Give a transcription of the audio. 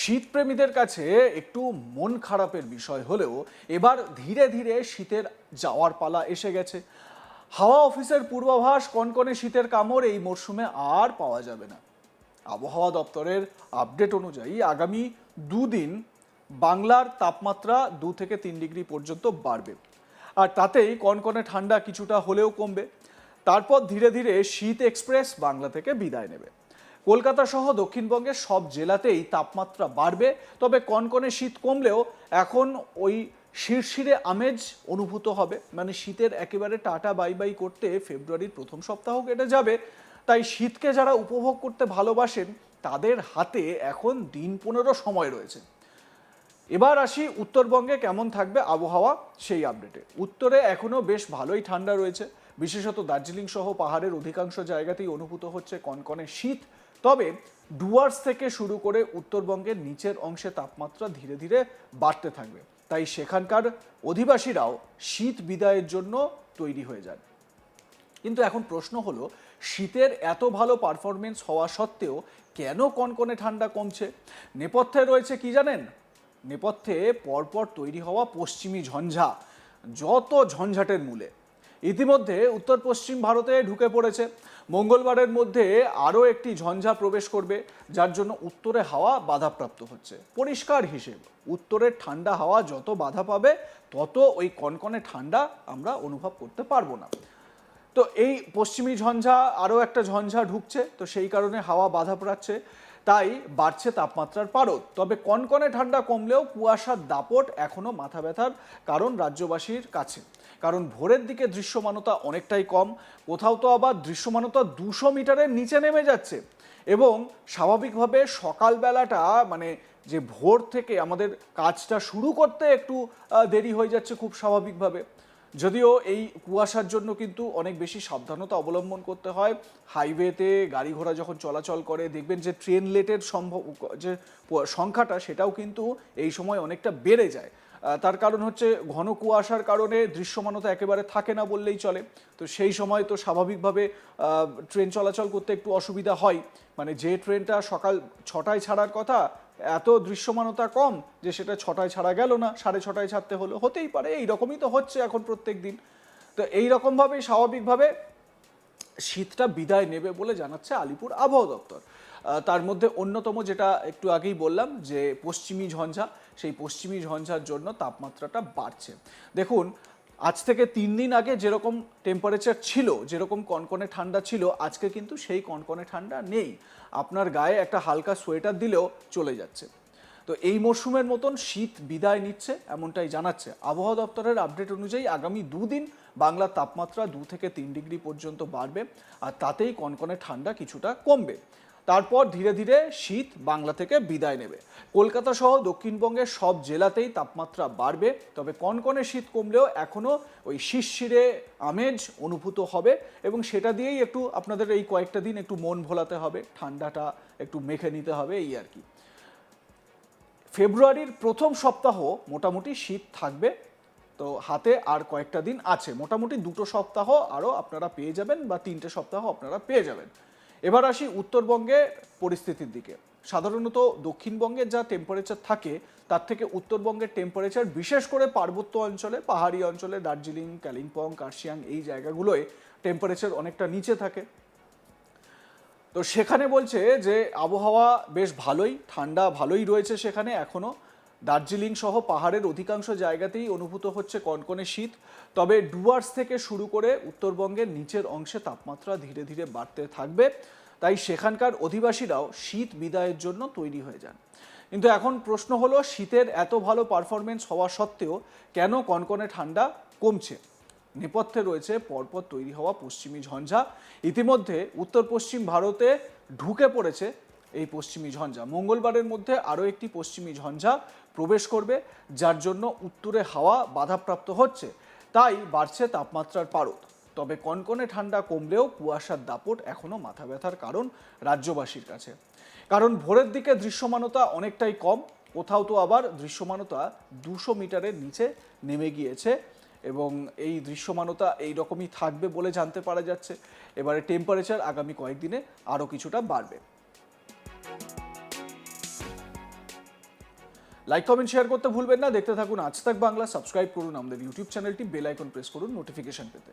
শীতপ্রেমীদের কাছে একটু মন খারাপের বিষয় হলেও এবার ধীরে ধীরে শীতের যাওয়ার পালা এসে গেছে। হাওয়া অফিসের পূর্বাভাস, কনকনে শীতের কামড় এই মরশুমে আর পাওয়া যাবে না। আবহাওয়া দপ্তরের আপডেট অনুযায়ী আগামী দুদিন বাংলার তাপমাত্রা 2 থেকে 3 ডিগ্রি পর্যন্ত বাড়বে, আর তাতেই কনকনে ঠান্ডা কিছুটা হলেও কমবে। তারপর ধীরে ধীরে শীত এক্সপ্রেস বাংলা থেকে বিদায় নেবে। কলকাতা সহ দক্ষিণবঙ্গের সব জেলাতেই তাপমাত্রা বাড়বে, তবে কনকনে শীত কমলেও এখন ওই শিরশিরে আমেজ অনুভূত হবে। মানে শীতের একেবারে টাটা বাই বাই করতে ফেব্রুয়ারির প্রথম সপ্তাহ কেটে যাবে। তাই শীতকে যারা উপভোগ করতে ভালোবাসেন তাদের হাতে এখন দিন 15 সময় রয়েছে। এবার আসি উত্তরবঙ্গে কেমন থাকবে আবহাওয়া সেই আপডেটে। উত্তরে এখনও বেশ ভালোই ঠান্ডা রয়েছে, বিশেষত দার্জিলিং সহ পাহাড়ের অধিকাংশ জায়গাতেই অনুভূত হচ্ছে কনকনে শীত। তবে ডুয়ার্স থেকে শুরু করে উত্তরবঙ্গের নিচের অংশে তাপমাত্রা ধীরে ধীরে বাড়তে থাকবে, তাই সেখানকার অধিবাসীরাও শীত বিদায়ের জন্য তৈরি হয়ে যান। কিন্তু এখন প্রশ্ন হলো, শীতের এত ভালো পারফরমেন্স হওয়া সত্ত্বেও কেন কনকনে ঠান্ডা কমছে? নেপথ্যে রয়েছে কি জানেন? নেপথ্যে পরপর তৈরি হওয়া পশ্চিমী ঝঞ্ঝা, যত ঝঞ্ঝাটের মূলে। ইতিমধ্যে উত্তর পশ্চিম ভারতে ঢুকে পড়েছে। মঙ্গলবারের মধ্যে আরও একটি ঝঞ্ঝা প্রবেশ করবে, যার জন্য উত্তরে হাওয়া বাধাপ্রাপ্ত হচ্ছে। পরিষ্কার হিসেব, উত্তরের ঠান্ডা হাওয়া যত বাধা পাবে তত ওই কনকনে ঠান্ডা আমরা অনুভব করতে পারবো না। তো এই পশ্চিমী ঝঞ্ঝা, আরও একটা ঝঞ্ঝা ঢুকছে, তো সেই কারণে হাওয়া বাধা পাচ্ছে, তাই বাড়ছে তাপমাত্রার পারদ। তবে কনকনে ঠান্ডা কমলেও কুয়াশার দাপট এখনও মাথা ব্যথার কারণ রাজ্যবাসীর কাছে। কারণ ভোরের দিকে দৃশ্যমানতা অনেকটাই কম, কোথাও তো আবার দৃশ্যমানতা 200 মিটারের নিচে নেমে যাচ্ছে। এবং স্বাভাবিকভাবে সকালবেলাটা, মানে যে ভোর থেকে আমাদের কাজটা শুরু করতে একটু দেরি হয়ে যাচ্ছে খুব স্বাভাবিকভাবে। যদিও এই কুয়াশার জন্য কিন্তু অনেক বেশি সাবধানতা অবলম্বন করতে হয়। হাইওয়েতে গাড়ি ঘোড়া যখন চলাচল করে দেখবেন যে ট্রেন লেটের যে সংখ্যাটা সেটাও কিন্তু এই সময় অনেকটা বেড়ে যায়। তার কারণ হচ্ছে ঘন কুয়াশার কারণে দৃশ্যমানতা একেবারে থাকে না বললেই চলে। তো সেই সময় তো স্বাভাবিকভাবে ট্রেন চলাচল করতে একটু অসুবিধা হয়। মানে যে ট্রেনটা সকাল 6টায় ছাড়ার কথা, এত দৃশ্যমানতা কম যে সেটা 6টায় ছাড়া গেল না, 6:30টায় ছাড়তে হলো। হতেই পারে, এইরকমই তো হচ্ছে এখন প্রত্যেক দিন। তো এইরকমভাবেই স্বাভাবিকভাবে শীতটা বিদায় নেবে বলে জানাচ্ছে আলিপুর আবহাওয়া দপ্তর। তার মধ্যে অন্যতম, যেটা একটু আগেই বললাম, যে পশ্চিমী ঝঞ্ঝা, সেই পশ্চিমী ঝঞ্ঝার জন্য তাপমাত্রাটা বাড়ছে। দেখুন, আজ থেকে 3 দিন আগে যেরকম টেম্পারেচার ছিল, যেরকম কনকনে ঠান্ডা ছিল, আজকে কিন্তু সেই কনকনে ঠান্ডা নেই। আপনার গায়ে একটা হালকা সোয়েটার দিলেও চলে যাচ্ছে। তো এই মরশুমের মতন শীত বিদায় নিচ্ছে এমনটাই জানাচ্ছে আবহাওয়া দপ্তরের আপডেট অনুযায়ী। আগামী দুদিন বাংলার তাপমাত্রা 2 থেকে 3 ডিগ্রি পর্যন্ত বাড়বে, আর তাতেই কনকনে ঠান্ডা কিছুটা কমবে। তারপর ধীরে ধীরে শীত বাংলা থেকে বিদায় নেবে। কলকাতা সহ দক্ষিণবঙ্গের সব জেলাতেই তাপমাত্রা বাড়বে, তবে কনকনে শীত কমলেও এখনও ওই শিরশিরে আমেজ অনুভূত হবে, এবং সেটা দিয়েই একটু আপনাদের এই কয়েকটা দিন একটু মন ভোলাতে হবে, ঠান্ডাটা একটু মেখে নিতে হবে, এই আর কি। ফেব্রুয়ারির প্রথম সপ্তাহ মোটামুটি শীত থাকবে, তো হাতে আর কয়েকটা দিন আছে। মোটামুটি 2 সপ্তাহ আরও আপনারা পেয়ে যাবেন, বা 3টে সপ্তাহ আপনারা পেয়ে যাবেন। এবার আসি উত্তরবঙ্গে পরিস্থিতির দিকে। সাধারণত দক্ষিণবঙ্গের যা টেম্পারেচার থাকে তার থেকে উত্তরবঙ্গের টেম্পারেচার, বিশেষ করে পার্বত্য অঞ্চলে, পাহাড়ি অঞ্চলে, দার্জিলিং, কালিম্পং, কার্শিয়াং, এই জায়গাগুলোয় টেম্পারেচার অনেকটা নিচে থাকে। তো সেখানে বলছে যে আবহাওয়া বেশ ভালোই, ঠান্ডা ভালোই রয়েছে সেখানে এখনও। দার্জিলিং সহ পাহাড়ের অধিকাংশ জায়গাতেই অনুভূত হচ্ছে কনকনে শীত। তবে ডুয়ার্স থেকে শুরু করে উত্তরবঙ্গের নিচের অংশে তাপমাত্রা ধীরে ধীরে বাড়তে থাকবে, তাই সেখানকার অধিবাসীরাও শীত বিদায়ের জন্য তৈরি হয়ে যান। কিন্তু এখন প্রশ্ন হলো, শীতের এত ভালো পারফরমেন্স হওয়া সত্ত্বেও কেন কনকনে ঠান্ডা কমছে? নেপথ্যে রয়েছে পরপর তৈরি হওয়া পশ্চিমী ঝঞ্ঝা। ইতিমধ্যে উত্তর পশ্চিম ভারতে ঢুকে পড়েছে এই পশ্চিমী ঝঞ্ঝা। মঙ্গলবারের মধ্যে আরও একটি পশ্চিমী ঝঞ্ঝা প্রবেশ করবে, যার জন্য উত্তরে হাওয়া বাধাপ্রাপ্ত হচ্ছে, তাই বাড়ছে তাপমাত্রার পারদ। তবে কনকনে ঠান্ডা কমলেও কুয়াশার দাপট এখনও মাথা ব্যথার কারণ রাজ্যবাসীর কাছে। কারণ ভোরের দিকে দৃশ্যমানতা অনেকটাই কম, কোথাও তো আবার দৃশ্যমানতা 200 মিটারের নিচে নেমে গিয়েছে, এবং এই দৃশ্যমানতা এই রকমই থাকবে বলে জানতে পারা যাচ্ছে। এবারে টেম্পারেচার আগামী কয়েকদিনে আরও কিছুটা বাড়বে। লাইক কমেন্ট শেয়ার করতে ভুলবেন না। দেখতে থাকুন আজ তাক বাংলা। সাবস্ক্রাইব করুন আমাদের ইউটিউব চ্যানেলটি, বেল আইকন প্রেস করুন নোটিফিকেশন পেতে।